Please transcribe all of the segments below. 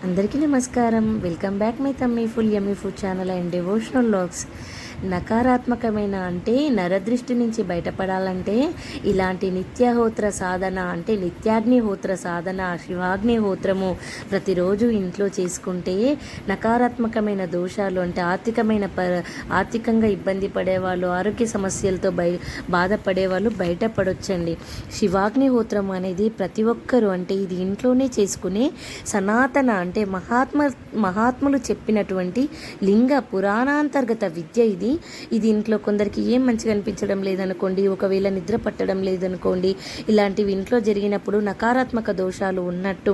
అందరికీ నమస్కారం. Welcome back my tummy full yummy food channel and devotional vlogs. నకారాత్మకమైన అంటే నరదృష్టి నుంచి బయటపడాలంటే ఇలాంటి నిత్యాహోత్ర సాధన అంటే నిత్యాగ్నిహోత్ర సాధన, శివాగ్నిహోత్రము ప్రతిరోజు ఇంట్లో చేసుకుంటే నకారాత్మకమైన దోషాలు అంటే ఆర్థికంగా ఇబ్బంది పడేవాళ్ళు, ఆరోగ్య సమస్యలతో బాధపడేవాళ్ళు బయటపడొచ్చండి. శివాగ్నిహోత్రం అనేది ప్రతి ఒక్కరూ అంటే ఇది ఇంట్లోనే చేసుకునే సనాతన అంటే మహాత్ములు చెప్పినటువంటి లింగ పురాణాంతర్గత విద్య. ఇది ఇంట్లో కొందరికి ఏం మంచిగా అనిపించడం లేదనుకోండి, ఒకవేళ నిద్ర పట్టడం లేదనుకోండి, ఇలాంటివి ఇంట్లో జరిగినప్పుడు నకారాత్మక దోషాలు ఉన్నట్టు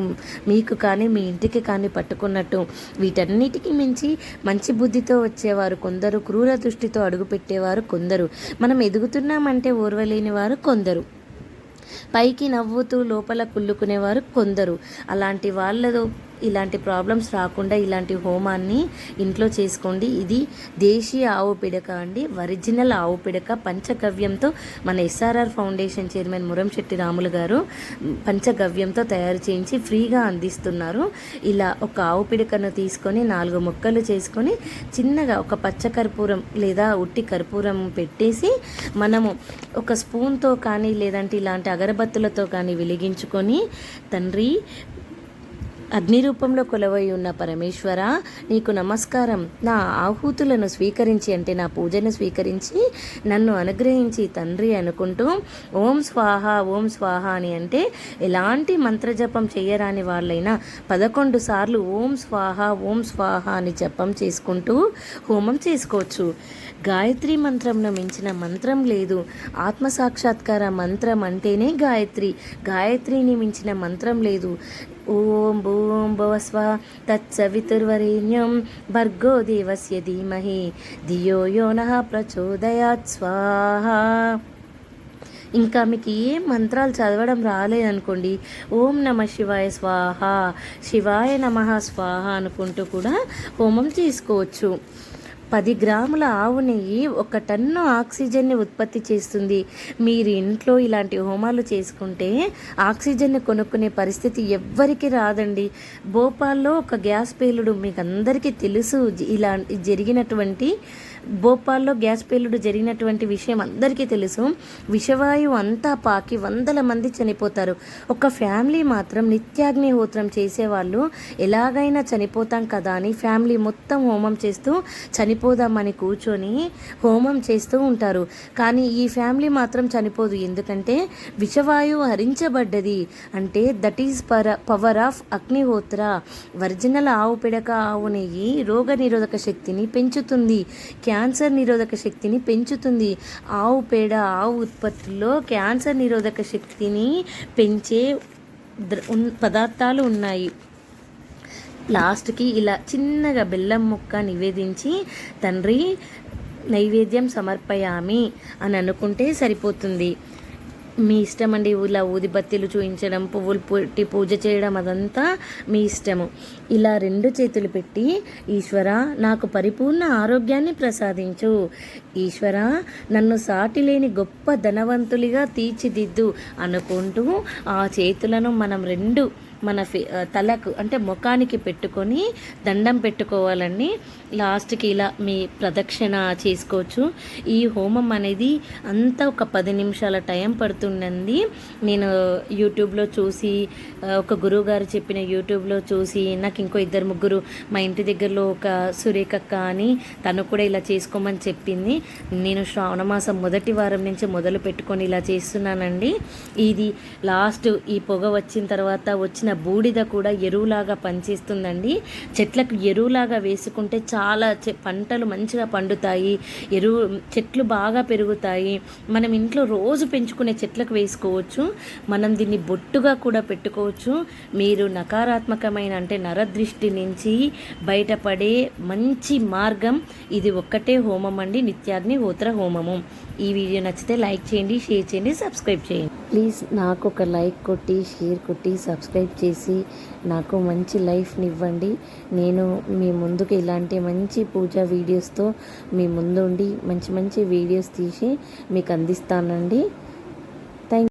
మీకు కానీ మీ ఇంటికి కానీ పట్టుకున్నట్టు, వీటన్నిటికీ మించి మంచి బుద్ధితో వచ్చేవారు కొందరు, క్రూర దృష్టితో అడుగుపెట్టేవారు కొందరు, మనం ఎదుగుతున్నామంటే ఓర్వలేని వారు కొందరు, పైకి నవ్వుతూ లోపల కుళ్ళుకునేవారు కొందరు. అలాంటి వాళ్ళతో ఇలాంటి ప్రాబ్లమ్స్ రాకుండా ఇలాంటి హోమాన్ని ఇంట్లో చేసుకోండి. ఇది దేశీయ ఆవు పిడక అండి, ఒరిజినల్ ఆవు పిడక పంచగవ్యంతో మన SRR foundation chairman Muramshetti Ramulu గారు పంచగవ్యంతో తయారు చేయించి ఫ్రీగా అందిస్తున్నారు. ఇలా ఒక ఆవు పిడకను తీసుకొని 4 ముక్కలు చేసుకొని చిన్నగా ఒక పచ్చ కర్పూరం లేదా ఉట్టి కర్పూరం పెట్టేసి మనము ఒక స్పూన్తో కానీ లేదంటే ఇలాంటి అగరబత్తులతో కానీ వెలిగించుకొని, తండ్రి అగ్ని రూపంలో కొలవై ఉన్న పరమేశ్వర నీకు నమస్కారం, నా ఆహూతులను స్వీకరించి అంటే నా పూజను స్వీకరించి నన్ను అనుగ్రహించి తండ్రి అనుకుంటూ ఓం స్వాహ ఓం స్వాహ అని అంటే ఎలాంటి మంత్రజపం చేయరాని వాళ్ళైనా 11 సార్లు ఓం స్వాహ ఓం స్వాహ అని జపం చేసుకుంటూ హోమం చేసుకోవచ్చు. గాయత్రి మంత్రంను మించిన మంత్రం లేదు. ఆత్మసాక్షాత్కార మంత్రం అంటేనే గాయత్రి, గాయత్రిని మించిన మంత్రం లేదు. ఓం భూం భువస్వ తత్సవితుర్వరేణ్యం భర్గో దేవస్య ధీమహి ధియో యో నః ప్రచోదయాత్ స్వాహ. ఇంకా మీకు ఏ మంత్రాలు చదవడం రాలేదనుకోండి, ఓం నమ శివాయ స్వాహ, శివాయ నమః స్వాహ అనుకుంటూ కూడా హోమం చేసుకోవచ్చు. 10 గ్రాముల ఆవు నెయ్యి 1 టన్ను ఆక్సిజన్ని ఉత్పత్తి చేస్తుంది. మీరు ఇంట్లో ఇలాంటి హోమాలు చేసుకుంటే ఆక్సిజన్ని కొనుక్కునే పరిస్థితి ఎవ్వరికి రాదండి. భోపాల్లో ఒక గ్యాస్ పేలుడు మీకు అందరికీ తెలుసు. ఇలా జరిగినటువంటి భోపాల్లో గ్యాస్ పేలుడు జరిగినటువంటి విషయం అందరికీ తెలుసు. విషవాయువు అంతా పాకి 100 మంది చనిపోతారు. ఒక ఫ్యామిలీ మాత్రం నిత్యాగ్నిహోత్రం చేసేవాళ్ళు ఎలాగైనా చనిపోతాం కదా అని ఫ్యామిలీ మొత్తం హోమం చేస్తూ చనిపోదామని కూర్చొని హోమం చేస్తూ ఉంటారు. కానీ ఈ ఫ్యామిలీ మాత్రం చనిపోదు. ఎందుకంటే విషవాయువు హరించబడ్డది. అంటే that is power of Agnihotra. Original ఆవు పిడక ఆవు నెయ్యి రోగ నిరోధక శక్తిని పెంచుతుంది, క్యాన్సర్ నిరోధక శక్తిని పెంచుతుంది. ఆవు పేడ ఆవు ఉత్పత్తుల్లో క్యాన్సర్ నిరోధక శక్తిని పెంచే పదార్థాలు ఉన్నాయి. లాస్ట్కి ఇలా చిన్నగా బెల్లం ముక్క నివేదించి తండ్రి నైవేద్యం సమర్పయామి అని అనుకుంటే సరిపోతుంది. మీ ఇష్టం అండి. ఇలా ఊదిబత్తీలు చూయించడం, పువ్వులు పెట్టి పూజ చేయడం అదంతా మీ ఇష్టము. ఇలా 2 చేతులు పెట్టి ఈశ్వర నాకు పరిపూర్ణ ఆరోగ్యాన్ని ప్రసాదించు, ఈశ్వర నన్ను సాటి లేని గొప్ప ధనవంతులిగా తీర్చిదిద్దు అనుకుంటూ ఆ చేతులను మనం 2 మన తలకు అంటే ముఖానికి పెట్టుకొని దండం పెట్టుకోవాలండి. లాస్ట్కి ఇలా మీ ప్రదక్షిణ చేసుకోవచ్చు. ఈ హోమం అనేది అంతా ఒక 10 నిమిషాల టైం పడుతుందండి. నేను యూట్యూబ్లో చూసి, ఒక గురువు గారు చెప్పిన యూట్యూబ్లో చూసి, నాకు ఇంకో 2-3 మా ఇంటి దగ్గరలో ఒక సురేఖక్క అని తను కూడా ఇలా చేసుకోమని చెప్పింది. నేను శ్రావణమాసం మొదటి వారం నుంచి మొదలు పెట్టుకొని ఇలా చేస్తున్నానండి. ఇది లాస్ట్ ఈ పొగ వచ్చిన తర్వాత వచ్చిన బూడిద కూడా ఎరువులాగా పనిచేస్తుందండి. చెట్లకు ఎరువులాగా వేసుకుంటే చాలా పంటలు మంచిగా పండుతాయి, చెట్లు బాగా పెరుగుతాయి. మనం ఇంట్లో రోజు పెంచుకునే చెట్లకు వేసుకోవచ్చు. మనం దీన్ని బొట్టుగా కూడా పెట్టుకోవచ్చు. మీరు నకారాత్మకమైన అంటే నరదృష్టి నుంచి బయటపడే మంచి మార్గం ఇది ఒక్కటే హోమం అండి, నిత్యాగ్నిహోత్ర హోమము. ఈ వీడియో నచ్చితే లైక్ చేయండి, షేర్ చేయండి, సబ్స్క్రైబ్ చేయండి. ప్లీజ్ నాకు ఒక లైక్ కొట్టి, షేర్ కొట్టి, సబ్స్క్రైబ్ చేసి నాకు మంచి లైఫ్ని ఇవ్వండి. నేను మీ ముందుకు ఇలాంటి మంచి పూజా వీడియోస్తో మీ ముందుండి మంచి మంచి వీడియోస్ తీసి మీకు అందిస్తానండి.